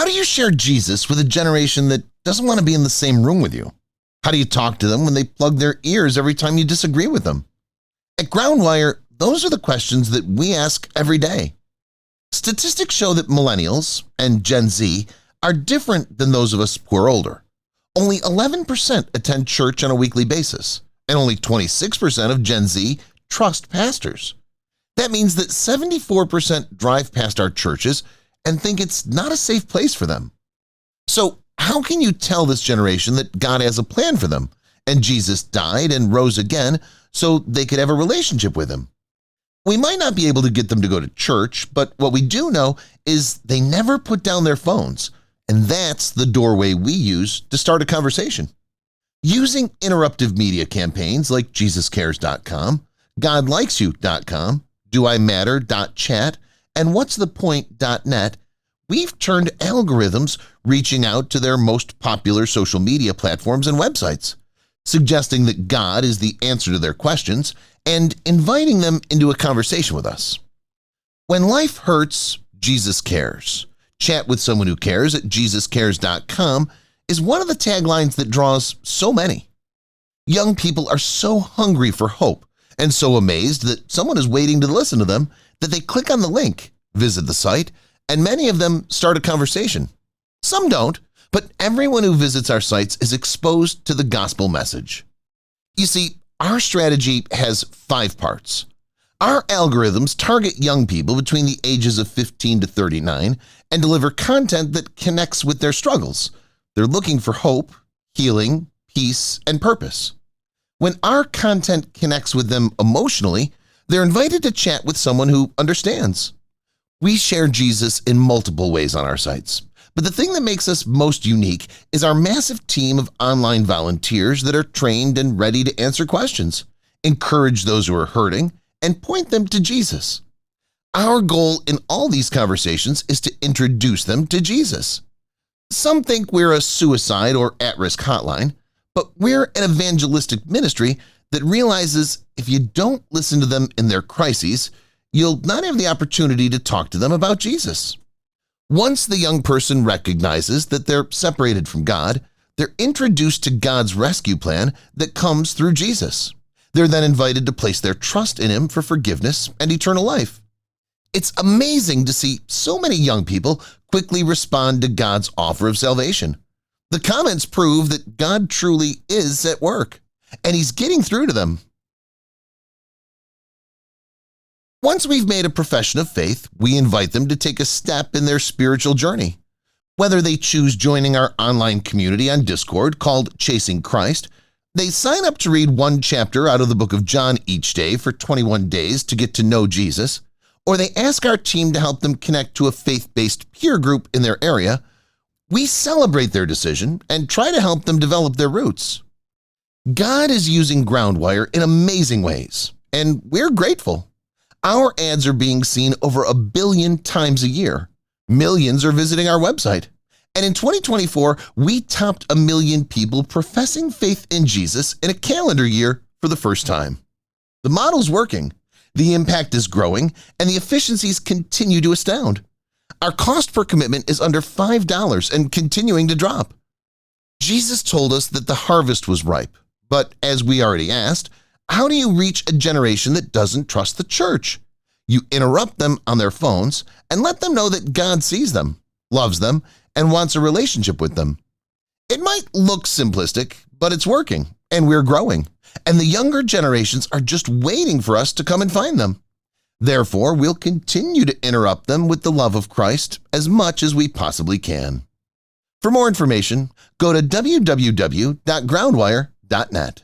do you share Jesus with a generation that doesn't want to be in the same room with you? How do you talk to them when they plug their ears every time you disagree with them? At Groundwire, those are the questions that we ask every day. Statistics show that millennials and Gen Z are different than those of us who are older. Only 11% attend church on a weekly basis, and only 26% of Gen Z trust pastors. That means that 74% drive past our churches and think it's not a safe place for them. So how can you tell this generation that God has a plan for them and Jesus died and rose again so they could have a relationship with him? We might not be able to get them to go to church, but what we do know is they never put down their phones, and that's the doorway we use to start a conversation. Using interruptive media campaigns like JesusCares.com, GodLikesYou.com, DoIMatter.chat, and What'sThePoint.net, we've turned algorithms reaching out to their most popular social media platforms and websites, suggesting that God is the answer to their questions and inviting them into a conversation with us. When life hurts, Jesus cares. Chat with someone who cares at JesusCares.com is one of the taglines that draws so many. Young people are so hungry for hope and so amazed that someone is waiting to listen to them that they click on the link, visit the site, and many of them start a conversation. Some don't, but everyone who visits our sites is exposed to the gospel message. You see, our strategy has 5 parts. Our algorithms target young people between the ages of 15 to 39 and deliver content that connects with their struggles. They're looking for hope, healing, peace, and purpose. When our content connects with them emotionally, they're invited to chat with someone who understands. We share Jesus in multiple ways on our sites, but the thing that makes us most unique is our massive team of online volunteers that are trained and ready to answer questions, encourage those who are hurting, and point them to Jesus. Our goal in all these conversations is to introduce them to Jesus. Some think we're a suicide or at-risk hotline, but we're an evangelistic ministry that realizes if you don't listen to them in their crises, you'll not have the opportunity to talk to them about Jesus. Once the young person recognizes that they're separated from God, they're introduced to God's rescue plan that comes through Jesus. They're then invited to place their trust in him for forgiveness and eternal life. It's amazing to see so many young people quickly respond to God's offer of salvation. The comments prove that God truly is at work, and he's getting through to them. Once we've made a profession of faith, we invite them to take a step in their spiritual journey. Whether they choose joining our online community on Discord called Chasing Christ, they sign up to read 1 chapter out of the book of John each day for 21 days to get to know Jesus, or they ask our team to help them connect to a faith-based peer group in their area, we celebrate their decision and try to help them develop their roots. God is using Groundwire in amazing ways, and we're grateful. Our ads are being seen over 1 billion times a year. Millions are visiting our website. And in 2024, we topped 1 million people professing faith in Jesus in a calendar year for the first time. The model's working, the impact is growing, and the efficiencies continue to astound. Our cost per commitment is under $5 and continuing to drop. Jesus told us that the harvest was ripe, but as we already asked, how do you reach a generation that doesn't trust the church? You interrupt them on their phones and let them know that God sees them, loves them, and wants a relationship with them. It might look simplistic, but it's working, and we're growing, and the younger generations are just waiting for us to come and find them. Therefore, we'll continue to interrupt them with the love of Christ as much as we possibly can. For more information, go to www.groundwire.net.